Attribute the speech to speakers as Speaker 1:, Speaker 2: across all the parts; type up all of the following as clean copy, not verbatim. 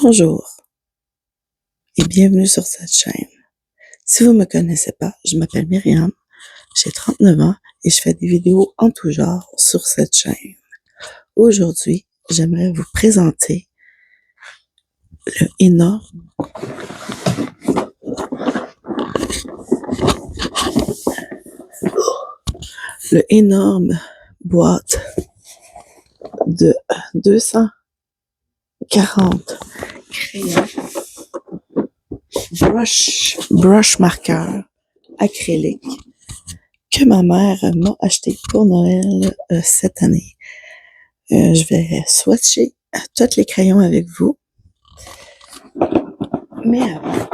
Speaker 1: Bonjour et bienvenue sur cette chaîne. Si vous ne me connaissez pas, je m'appelle Myriam, j'ai 39 ans et je fais des vidéos en tout genre sur cette chaîne. Aujourd'hui, j'aimerais vous présenter le énorme boîte de 240 crayons brush marqueur acrylique que ma mère m'a acheté pour Noël cette année. Je vais swatcher tous les crayons avec vous. Mais avant,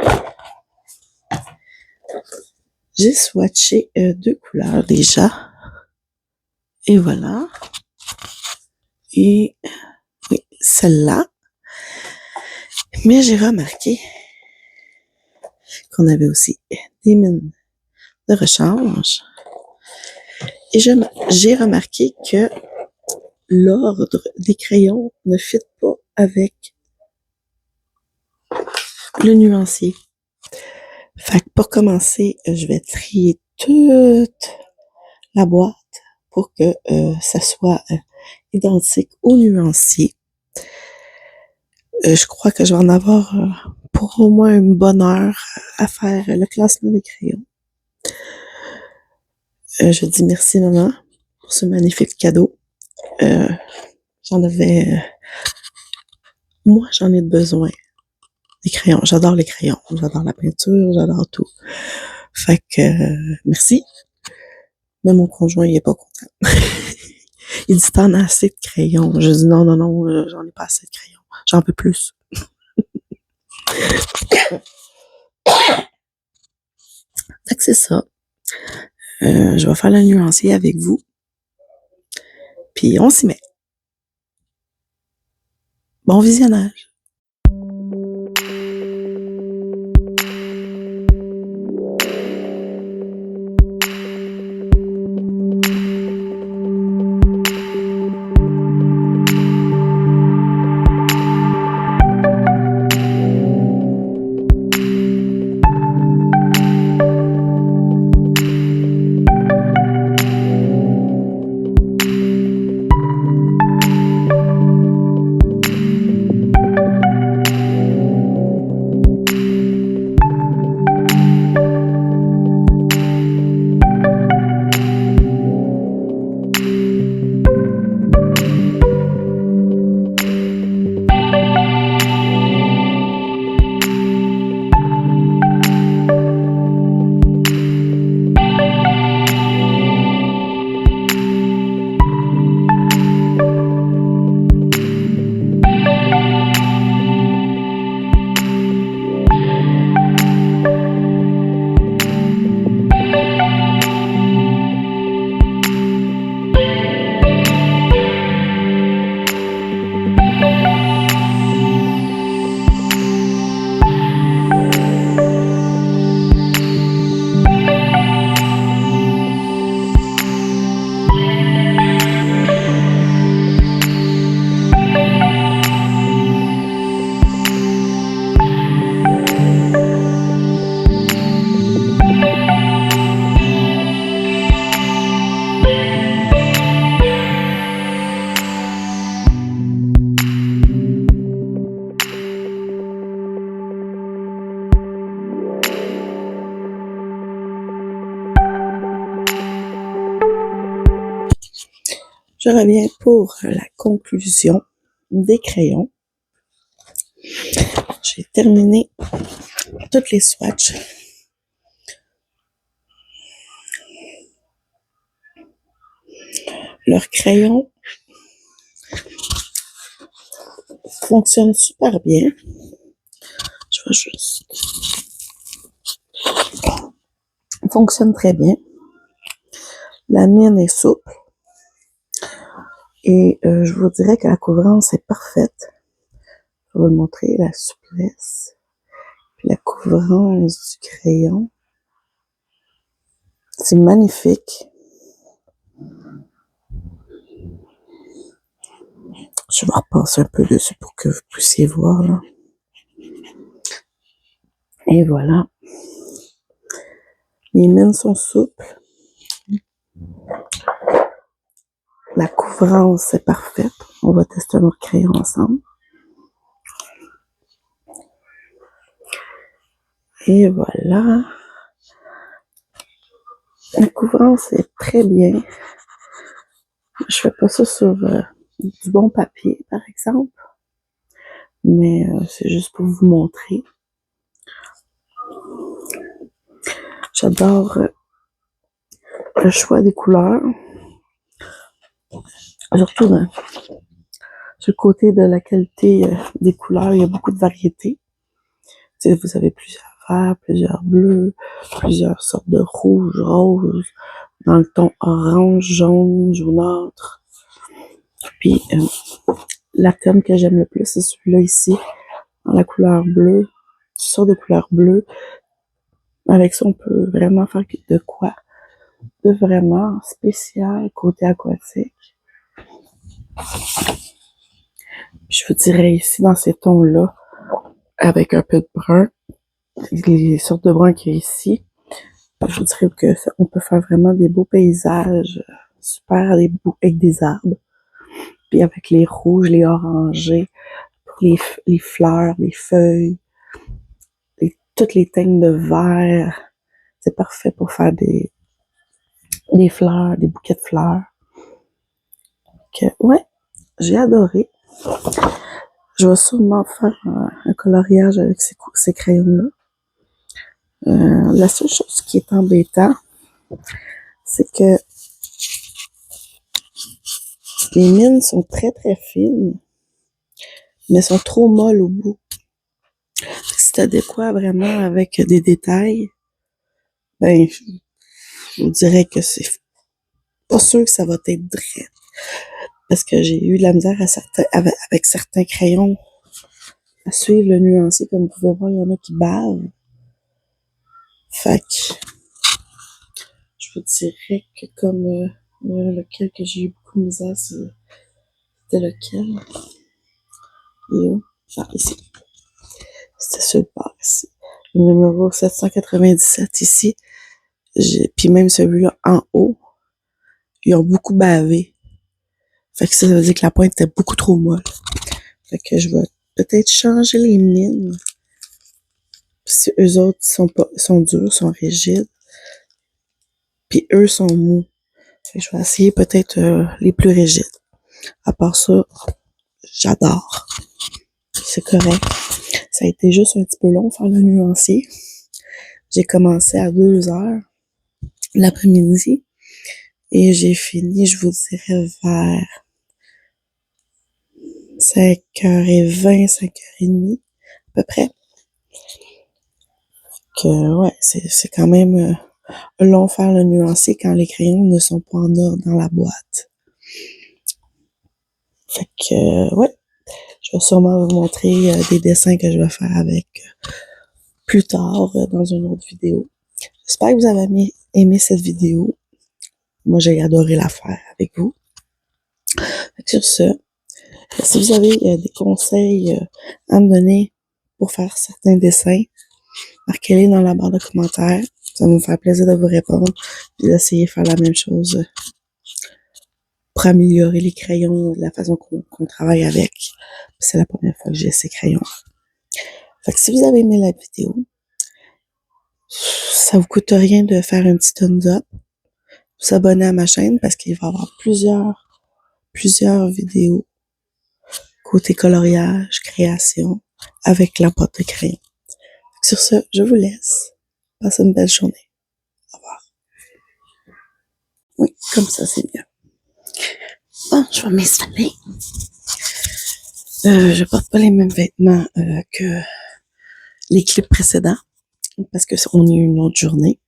Speaker 1: j'ai swatché deux couleurs déjà. Et voilà. Et oui, celle-là. Mais j'ai remarqué qu'on avait aussi des mines de rechange. Et j'ai remarqué que l'ordre des crayons ne fit pas avec le nuancier. Fait que pour commencer, je vais trier toute la boîte pour que ça soit identique au nuancier. Je crois que je vais en avoir pour au moins une bonne heure à faire le classement des crayons. Je dis merci maman pour ce magnifique cadeau. J'en ai besoin des crayons. J'adore les crayons, j'adore la peinture, j'adore tout. Fait que merci. Mais mon conjoint, il est pas content. Il dit t'en as assez de crayons. Je dis non, j'en ai pas assez de crayons. J'en veux plus. Fait que c'est ça. Je vais faire le nuancier avec vous. Puis on s'y met. Bon visionnage. Je reviens pour la conclusion des crayons. J'ai terminé toutes les swatchs. Leurs crayons fonctionnent super bien. Je vais juste... Fonctionne très bien. La mine est souple. Et je vous dirais que la couvrance est parfaite. Je vais vous montrer la souplesse. Puis la couvrance du crayon. C'est magnifique. Je vais repasser un peu dessus pour que vous puissiez voir là. Et voilà. Les mines sont souples. La couvrance est parfaite. On va tester notre crayon ensemble. Et voilà. La couvrance est très bien. Je fais pas ça sur du bon papier, par exemple. Mais c'est juste pour vous montrer. J'adore le choix des couleurs. Surtout sur le côté de la qualité des couleurs, il y a beaucoup de variétés. Vous avez plusieurs verts, plusieurs bleus, plusieurs sortes de rouge, rose, dans le ton orange, jaune, jaunâtre. Puis, la thème que j'aime le plus, c'est celui-là ici, dans la couleur bleue, sorte de couleur bleue. Avec ça, on peut vraiment faire de quoi de vraiment spécial côté aquatique. Je vous dirais ici, dans ces tons-là, avec un peu de brun, les sortes de brun qu'il y a ici, je vous dirais que on peut faire vraiment des beaux paysages super avec des arbres. Puis avec les rouges, les orangés, les fleurs, les feuilles, toutes les teintes de vert. C'est parfait pour faire des fleurs, des bouquets de fleurs. Donc, ouais, j'ai adoré. Je vais sûrement faire un coloriage avec ces crayons-là. La seule chose qui est embêtant, c'est que les mines sont très très fines, mais sont trop molles au bout. Si t'as de quoi vraiment avec des détails, ben, je vous dirais que c'est pas sûr que ça va être vrai. Parce que j'ai eu de la misère avec certains crayons à suivre le nuancier. Comme vous pouvez voir, il y en a qui bavent. Fait que je vous dirais que comme lequel que j'ai eu beaucoup de misère, c'était lequel? Il est où? Ah, ici. C'était sur le bord ici. Le numéro 797 ici. Puis même celui-là en haut, ils ont beaucoup bavé. Fait que ça veut dire que la pointe était beaucoup trop molle. Fait que je vais peut-être changer les mines. Si eux autres sont durs, sont rigides. Puis eux sont mous. Fait que je vais essayer peut-être les plus rigides. À part ça, j'adore. C'est correct. Ça a été juste un petit peu long faire le nuancier. J'ai commencé à 2h l'après-midi et j'ai fini, je vous dirais, vers 5h20, 5h30 à peu près. Que ouais, c'est quand même long faire le nuancier quand les crayons ne sont pas en ordre dans la boîte. Fait que ouais, je vais sûrement vous montrer des dessins que je vais faire avec plus tard dans une autre vidéo. J'espère que vous avez aimé cette vidéo. Moi, j'ai adoré la faire avec vous. Sur ce, si vous avez des conseils à me donner pour faire certains dessins, marquez-les dans la barre de commentaires. Ça va me faire plaisir de vous répondre et d'essayer de faire la même chose pour améliorer les crayons, la façon qu'on travaille avec. C'est la première fois que j'ai ces crayons. Fait que si vous avez aimé la vidéo, ça vous coûte rien de faire un petit thumbs up, vous abonner à ma chaîne parce qu'il va y avoir plusieurs vidéos côté coloriage, création, avec la boîte de crayon. Sur ce, je vous laisse. Passez une belle journée. Au revoir. Oui, comme ça, c'est mieux. Bon, je vais m'installer. Je porte pas les mêmes vêtements que les clips précédents parce que on est une autre journée.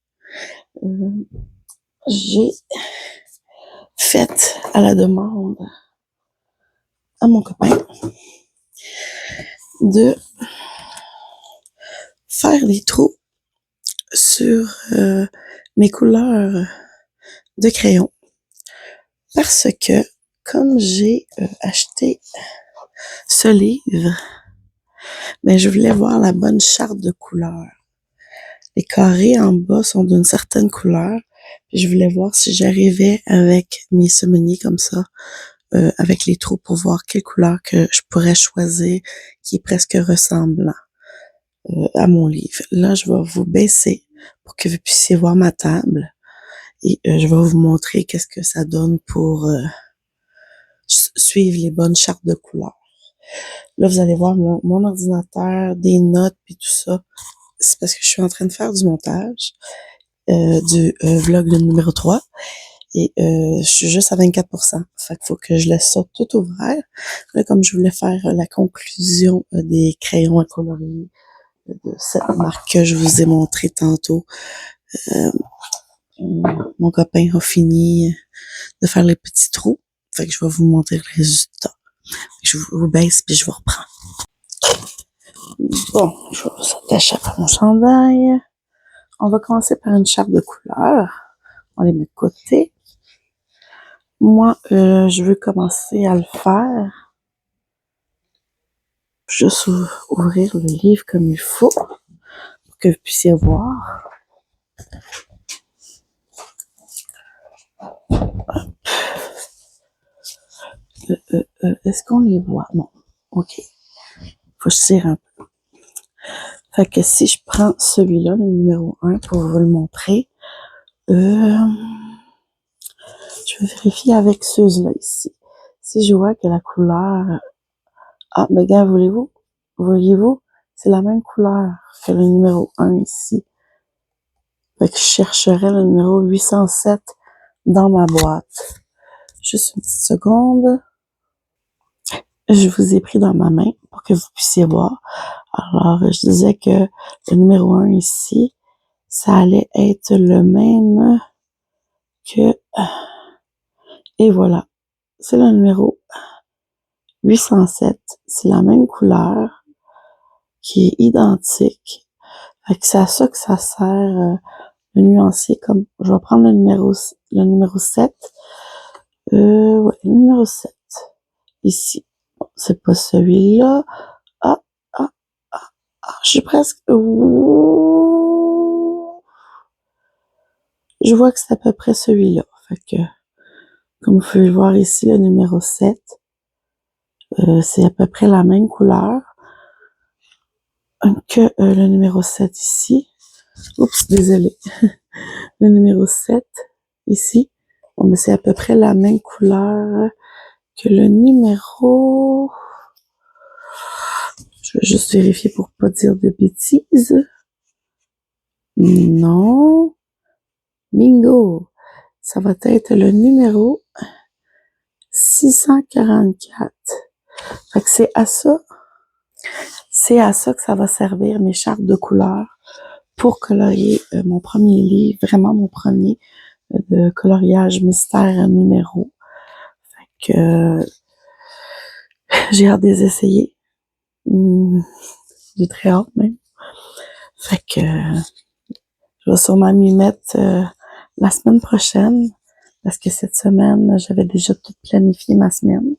Speaker 1: J'ai fait à la demande à mon copain de faire des trous sur mes couleurs de crayon parce que comme j'ai acheté ce livre, mais je voulais voir la bonne charte de couleurs. Les carrés en bas sont d'une certaine couleur. Puis je voulais voir si j'arrivais avec mes semeniers comme ça, avec les trous pour voir quelle couleur que je pourrais choisir qui est presque ressemblant à mon livre. Là, je vais vous baisser pour que vous puissiez voir ma table et je vais vous montrer qu'est-ce que ça donne pour suivre les bonnes chartes de couleurs. Là, vous allez voir mon ordinateur, des notes et tout ça. C'est parce que je suis en train de faire du montage du vlog numéro 3 et je suis juste à 24%. Fait qu'il faut que je laisse ça tout ouvert. Là, comme je voulais faire la conclusion des crayons à colorier de cette marque que je vous ai montré tantôt, mon copain a fini de faire les petits trous. Fait que je vais vous montrer le résultat. Je vous baisse puis je vous reprends. Bon, je vais s'attacher à mon chandail. On va commencer par une charte de couleurs. On les met de côté. Moi, je veux commencer à le faire. Juste ouvrir le livre comme il faut pour que vous puissiez voir. Est-ce qu'on les voit? Non. OK. Faut que je tire un peu. Fait que si je prends celui-là, le numéro 1, pour vous le montrer, je vais vérifier avec ceux-là ici. Si je vois que la couleur... Ah, ben gars, voyez-vous? C'est la même couleur que le numéro 1 ici. Fait que je chercherai le numéro 807 dans ma boîte. Juste une petite seconde. Je vous ai pris dans ma main pour que vous puissiez voir. Alors, je disais que le numéro 1 ici, ça allait être le même que... Et voilà. C'est le numéro 807. C'est la même couleur qui est identique. Fait que c'est à ça que ça sert le nuancier. Comme je vais prendre le numéro 7. Ouais, le numéro 7. Ici. Bon, c'est pas celui-là. Ah, ah, je suis presque... Ouh. Je vois que c'est à peu près celui-là. Fait que, comme vous pouvez le voir ici, le numéro 7, c'est à peu près la même couleur que le numéro 7 ici. Oups, désolé. Le numéro 7 ici. Bon, mais c'est à peu près la même couleur que le numéro... Je vais juste vérifier pour pas dire de bêtises. Non. Bingo. Ça va être le numéro 644. Fait que c'est à ça que ça va servir mes chartes de couleurs pour colorier mon premier livre, vraiment mon premier de coloriage mystère numéro. Fait que j'ai hâte de les essayer. J'ai très hâte même. Fait que je vais sûrement m'y mettre la semaine prochaine parce que cette semaine, j'avais déjà tout planifié ma semaine.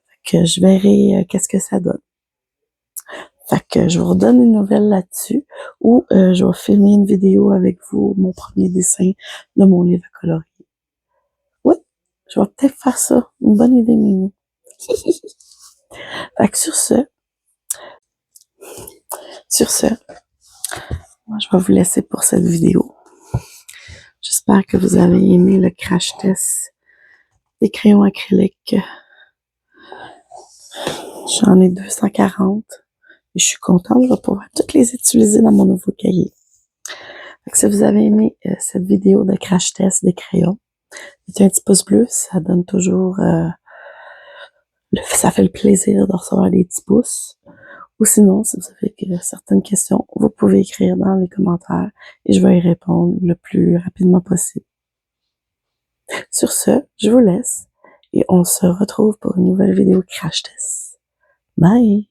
Speaker 1: Fait que je verrai qu'est-ce que ça donne. Fait que je vous redonne une nouvelle là-dessus ou je vais filmer une vidéo avec vous, mon premier dessin de mon livre colorié. Oui, je vais peut-être faire ça. Une bonne idée, Mimi. Fait que sur ce, moi, je vais vous laisser pour cette vidéo. J'espère que vous avez aimé le crash test des crayons acryliques. J'en ai 240 et je suis contente, je vais pouvoir toutes les utiliser dans mon nouveau cahier. Fait que si vous avez aimé cette vidéo de crash test des crayons, mettez un petit pouce bleu, ça donne toujours... ça fait le plaisir de recevoir des petits pouces. Ou sinon, si vous avez certaines questions, vous pouvez écrire dans les commentaires et je vais y répondre le plus rapidement possible. Sur ce, je vous laisse et on se retrouve pour une nouvelle vidéo crash test. Bye!